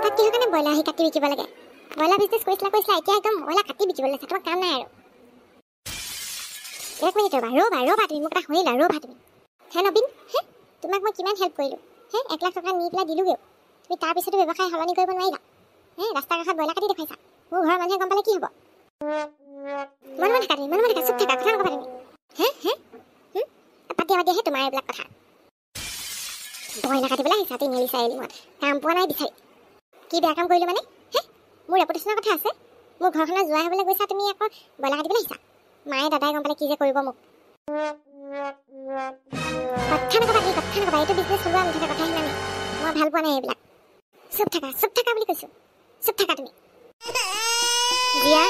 হঠাৎ কিহৰ কাৰণে ব্ৰইলাৰ আহি কাটি বিকিব লাগে? ব্ৰইলাৰ বিজনেছ কৰিছিলা এতিয়া একদম ব্ৰইলাৰ কাটি বিকিব লৈছা, তোমাৰ কাম নাই আৰু। এক মিনিট ৰ'বা তুমি মোক এটা শুনিলা, ৰ'বা তুমি। হে নবীন, হে তোমাক মই কিমান হেল্প কৰিলোঁ, হে 1 লাখ টকা নি পেলাই দিলোগেও, তুমি তাৰপিছতো ব্যৱসায় সলনি কৰিব নোৱাৰিলা। হে ৰাস্তাৰ কাষত ব্ৰইলাৰ কাটি দেখুৱাইছা, মোৰ ঘৰৰ মানুহে গম পালে কি হ'ব? মনে মনে থাকা, চুপ থাকা, কথা নকবা তুমি। হে পাতিয়ে তোমাৰ এইবিলাক কথা। ব্ৰইলাৰ কাটিবলৈ আহিছা তিনিআলি চাৰিআলিমত, কাম পোৱা নাই বিচাৰি। কি বেয়া কাম কৰিলোঁ মানে? হে মোৰ ৰেপুটেশ্যনৰ কথা আছে, মোৰ ঘৰখনত যোৱাই হ'বলৈ গৈছা, তুমি আকৌ ব্ৰইলাৰ কাটিবলৈ আহিছা। মায়ে দাদাই গম পালে কি যে কৰিব মোক। কথা নকবা, এইটো বিজনেছ চলোৱা মুঠতে কথা সিমানেই। মই ভাল পোৱা নাই এইবিলাক। চুপ থাকা বুলি কৈছোঁ, চুপ থাকা তুমি। জিয়া,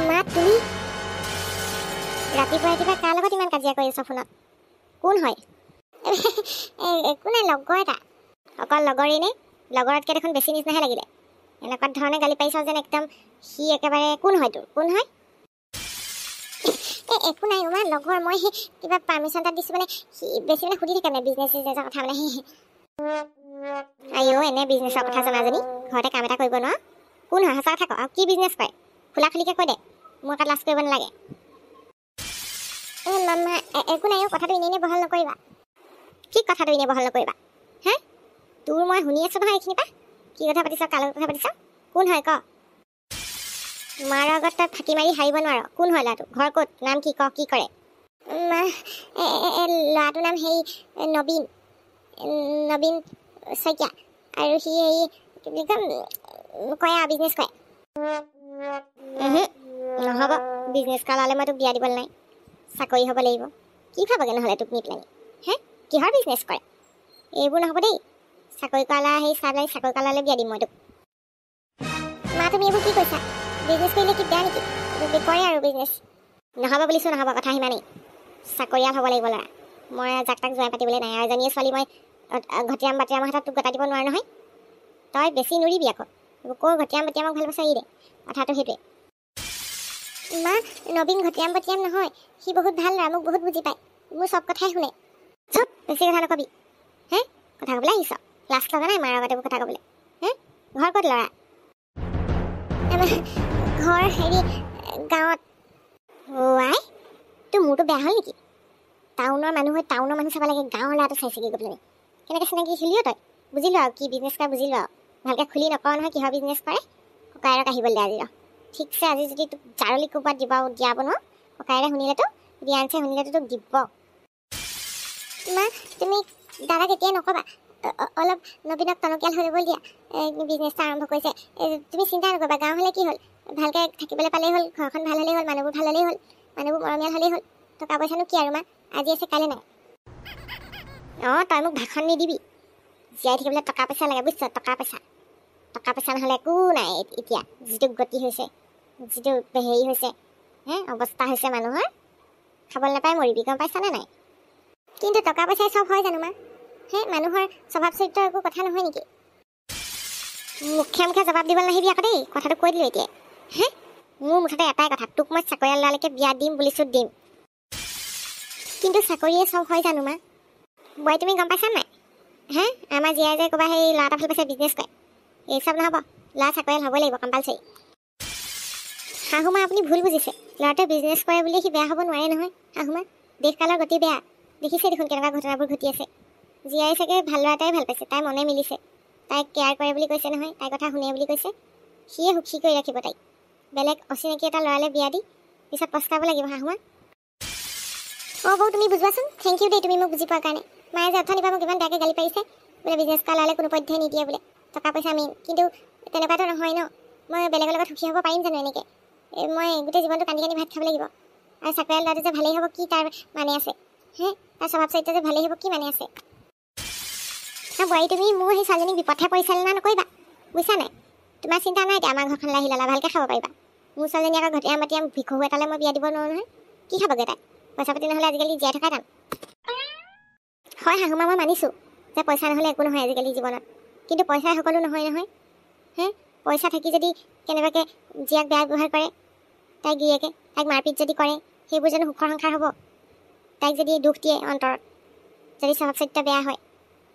মা তুমি ৰাতিপুৱা কাৰ লগত ইমান কাজিয়া কৰি আছা ফোনত? কোন হয়? একো নাই, লগৰ এটা। অকল লগৰেই নে? লগৰতকৈ দেখোন বেছি নিচিনাহে লাগিলে। এনেকুৱা ধৰণে গালি পাৰিছ যেন একদম সি একেবাৰে কোন হয় তোৰ? কোন হয়? একো নাই তোমাৰ লগৰ, মই সেই কিবা পাৰ্মিশ্যন এটা দিছোঁ মানে, সি বেছি মানে সুধি থাকে মানে বিজনেছৰ কথা মানে। আইঅ' এনে বিজনেছৰ কথা জনাজনী ঘৰতে কাম এটা কৰিব নোৱাৰ? কোন হয় সঁচা কথা ক, আৰু কি বিজনেছ কৰে? খোলা খুলিকৈ কৈ দে, মোৰ এটা লাজ কৰিব নালাগে। মামা একো নাই, কথাটো এনেই বহল নকৰিবা। কি কথাটো এনেই বহল নকৰিবা? হে তোৰ মই শুনি আছোঁ নহয় এইখিনিৰ পৰা। কি কথা পাতিছ, কাৰ লগত কথা পাতিছ? কোন হয় ক? মাৰ আগত তই ফাঁকি মাৰি হাৰিব নোৱাৰ। কোন হয় ল'ৰাটো? ঘৰ ক'ত? নাম কি ক? কি কৰে? ল'ৰাটোৰ নাম হেৰি নবীন শইকীয়া, আৰু সি হেৰি কি বুলি কয় আৰু বিজনেছ কৰে। নহ'ব, বিজনেছ কৰা ল'লে মই তোক বিয়া দিবলৈ নাই, চাকৰি হ'ব লাগিব। কি খাবগৈ নহ'লে তোক নি পেলাই? হে কিহৰ বিজনেছ কৰে? এইবোৰ নহ'ব দেই, চাকৰি কৰা ল'ৰা সেই চাকৰি কৰা ল'লে বিয়া দিম মই তোক। মা তুমি এইবোৰ কি কৈছা? বিজনেছ কৰিলে কি বেয়া নেকি? কৰে আৰু বিজনেছ। নহ'ব বুলিছোঁ, নহ'ব, কথা সিমানেই। চাকৰিয়াল হ'ব লাগিব ল'ৰা। মই যাক তাক জোৱাই পাতিবলৈ নাই, আৰু এজনীয়ে ছোৱালী মই ঘটিয়াম বাটিয়ামৰ হাতত তোক গতাই দিব নোৱাৰো নহয়। তই বেছি নুৰিবি আকৌ, ক'ৰ ঘটিয়াম বাটিয়ামক ভাল পাইছ, দে কথাটো সেইটোৱে। মা নবীন ঘটিয়াম বাটিয়াম নহয়, সি বহুত ভাল ল'ৰা, মোক বহুত বুজি পায়, মোৰ চব কথাই শুনে। চব বেছি কথা নকবি। হে কথা ক'বলৈ আহিছ? লাজ লগা নাই মাৰ আগত এইবোৰ কথা ক'বলৈ? হে ঘৰ ক'ত ল'ৰা? ঘৰ হেৰি গাঁৱত। আই তোৰ মোৰতো বেয়া হ'ল নেকি? টাউনৰ মানুহ হৈ টাউনৰ মানুহ চাব লাগে, গাঁৱৰ ল'ৰাটো চাইছেগৈ গৈ পেলাই। কেনেকৈ চিনাকি খেলিও তই? বুজিলোঁ আৰু কি বিজনেছ কৰে, বুজিলোঁ আৰু। ভালকৈ খুলি নকওঁ নহয় কিহৰ বিজনেছ কৰে। ককাইৰক আহিবলৈ দে আজি ৰ। ঠিকছে আজি যদি তোক জাৰলি ক'ৰবাত দিয়াব ন, ককাইৰে শুনিলেতো বিয়াঞ্চে শুনিলেতো তোক দিব। মা তুমি দাদাক এতিয়াই নক'বা, অলপ নবীনক টনকিয়াল হৈ ল'বলৈ দিয়া। বিজনেছটো আৰম্ভ কৰিছে, তুমি চিন্তা নকৰিবা। গাঁও হ'লে কি হ'ল, ভালকৈ থাকিবলৈ পালেই হ'ল, ঘৰখন ভাল হ'লেই হ'ল, মানুহবোৰ ভাল হ'লেই হ'ল, মানুহবোৰ মৰমীয়াল হ'লেই হ'ল। টকা পইচানো কি আৰু মা, আজি আছে কাইলৈ নাই। তই মোক ভাষণ নিদিবি। জীয়াই থাকিবলৈ টকা পইচা লাগে বুজিছ, টকা পইচা নহ'লে একো নাই। এতিয়া যিটো গতি হৈছে, যিটো হেৰি হৈছে, অৱস্থা হৈছে মানুহৰ, খাবলৈ নাপাই মৰিবি, গম পাইছানে নাই? কিন্তু টকা পইচাই চব হয় জানো মা? মানুহৰ স্বভাৱ চৰিত্ৰ একো কথা নহয় নেকি? মুখে জবাব দিবলৈ নাহিবি আকৌ দেই, কথাটো কৈ দিলোঁ এতিয়া। মোৰ মুঠতে এটাই কথা, তোক মই চাকৰিয়াল ল'ৰালৈকে বিয়া দিম বুলিছোঁ, দিম। কিন্তু চাকৰিয়ে চব হয় জানো মা? বোৱাৰী তুমি গম পাইছা নাই? আমাৰ জীয়াই যে ক'ৰবাত সেই ল'ৰা এটা ভাল পাইছে, বিজনেছ কৰে, এই চব নহ'ব। ল'ৰা চাকৰিয়াল হ'বই লাগিব, কম্পালচাৰী। শাহু মা আপুনি ভুল বুজিছে, ল'ৰাটোৱে বিজনেছ কৰে বুলি সি বেয়া হ'ব নোৱাৰে নহয়। শাহু মা দেশকালৰ গতি বেয়া, দেখিছে দেখোন কেনেকুৱা ঘটনাবোৰ ঘটি আছে। জীয়াই চাগে ভাল ল'ৰা এটাই ভাল পাইছে, তাই মনে মিলিছে, তাইক কেয়াৰ কৰে বুলি কৈছে নহয়, তাইৰ কথা শুনে বুলি কৈছে। সিয়ে সুখী কৰি ৰাখিব তাইক। বেলেগ অচিনাকি এটা ল'ৰালৈ বিয়া দি পিছত পস্তাব লাগিব শাহু মা। বৌ তুমি বুজোৱাচোন। থেংক ইউ দেই তুমি মোক বুজি পোৱাৰ কাৰণে। মায়ে যে অথনিৰ পৰা মোক ইমান বেয়াকৈ গালি পাৰিছে, বোলে বিজনেছ কৰা ল'ৰালে কোনো পধ্যেই নিদিয়ে বোলে, টকা পইচা মেইন। কিন্তু তেনেকুৱাতো নহয় ন, মই বেলেগৰ লগত সুখী হ'ব পাৰিম জানো এনেকৈ? মই গোটেই জীৱনটো কান্দি কান্দি ভাত খাব লাগিব। আৰু চাকৰিয়াল ল'ৰাটো যে ভালেই হ'ব কি তাৰ মানে আছে? তাৰ স্বভাৱ চৰিত্ৰ যে ভালেই হ'ব কি মানে আছে? বোৱাৰী তুমি মোৰ সেই ছোৱালীজনীক বিপথে পৰিচালনা নকৰিবা, বুজিছা নাই? তোমাৰ চিন্তা নাই এতিয়া, আমাৰ ঘৰখনলৈ আহি ল'লা, ভালকৈ খাব পাৰিবা। মোৰ ছোৱালীজনী আকৌ ঘটিয়াম বাটিয়াম ভিক্ষু এটালৈ মই বিয়া দিব নোৱাৰোঁ নহয়। কি খাবগৈ তাই? পইচা পাতি নহ'লে আজিকালি জীয়াই থকা টান। হয় শাহু মা, মই মানিছোঁ যে পইচা নহ'লে একো নহয় আজিকালি জীৱনত, কিন্তু পইচাই সকলো নহয় নহয়। পইচা থাকি যদি কেনেবাকৈ জীয়াক বেয়া ব্যৱহাৰ কৰে, তাইক গিৰিয়েকে তাইক মাৰপিট যদি কৰে, সেইবোৰ জানো সুখৰ সংসাৰ হ'ব? তাইক যদি দুখ দিয়ে অন্তৰত, যদি স্বভাৱ চৰিত্ৰ বেয়া হয়,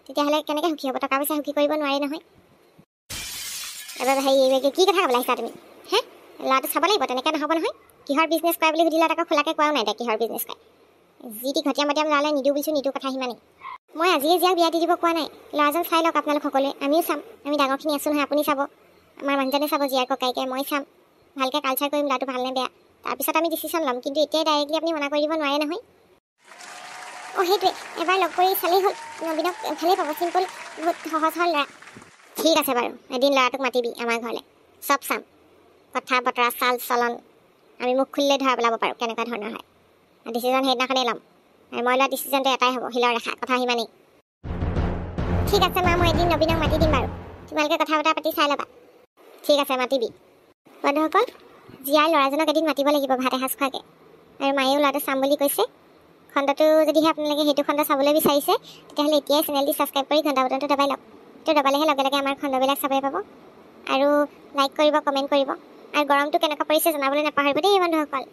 তেতিয়াহ'লে কেনেকৈ সুখী হ'ব? টকা পইচা সুখী কৰিব নোৱাৰি নহয়। এবাৰ হেৰি কি কথা ক'বলৈ আহিছা তুমি? হে, ল'ৰাটো চাব লাগিব, তেনেকৈ নহ'ব নহয়। কিহৰ বিজনেছ কৰে বুলি সুধিলে আকৌ খোলাকৈ কোৱাও নাই, এতিয়া কিহৰ বিজনেছ কৰে। যি টি ঘটীয়া মটিয়াম ল'ৰালে নিদিওঁ বুলিছোঁ, নিদিওঁ কথা সিমানেই। মই আজিয়ে জীয়াক বিয়া দি দিব কোৱা নাই। ল'ৰাজন চাই লওক আপোনালোক সকলোৱে, আমিও চাম। আমি ডাঙৰখিনি আছোঁ নহয়, আপুনি চাব, আমাৰ মানুহজনে চাব, জীয়াৰ ককাইকে, মই চাম। ভালকৈ কালচাৰ কৰিম, ল'ৰাটো ভাল নে বেয়া, তাৰপিছত আমি ডিচিশ্যন ল'ম। কিন্তু এতিয়াই ডাইৰেক্টলি আপুনি মনা কৰি দিব নোৱাৰে নহয়। অঁ সেইটোৱে, এবাৰ লগ কৰি চালেই হ'ল। নবীনক ভালেই পাব, চিম্পুল, বহুত সহজ সৰল ল'ৰা। ঠিক আছে বাৰু, এদিন ল'ৰাটোক মাতিবি আমাৰ ঘৰলৈ, চব চাম। কথা বতৰা, চাল চলন আমি মুখ খুলিলেই ধৰা পেলাব পাৰোঁ কেনেকুৱা ধৰণৰ হয়। ডিচিশ্যন সেইদিনাখনেই ল'ম। আৰু মই লোৱা ডিচিশ্যনটো এটাই হ'ব, শিলৰ ৰেখা, কথা সিমানেই। ঠিক আছে মা, মই এদিন নবীনক মাতি দিম বাৰু, তোমালোকে কথা বতৰা পাতি চাই ল'বা। ঠিক আছে, মাতিবি। বন্ধুসকল, জীয়াৰ ল'ৰাজনক এদিন মাতিব লাগিব ভাত এসাঁজ খোৱাকৈ। আৰু মায়েও ল'ৰাটো চাম বুলি কৈছে। খণ্ডটো যদিহে আপোনালোকে সেইটো খণ্ড চাবলৈ বিচাৰিছে, তেতিয়াহ'লে এতিয়াই চেনেলটি ছাবস্ক্ৰাইব কৰি ঘণ্টা বটনটো দবাই লওক। সেইটো দবালেহে লগে লগে আমাৰ খণ্ডবিলাক চাবলৈ পাব। আৰু লাইক কৰিব, কমেণ্ট কৰিব। আৰু গৰমটো কেনেকুৱা পৰিছে জনাবলৈ নাপাহৰিব দেই বন্ধুসকল।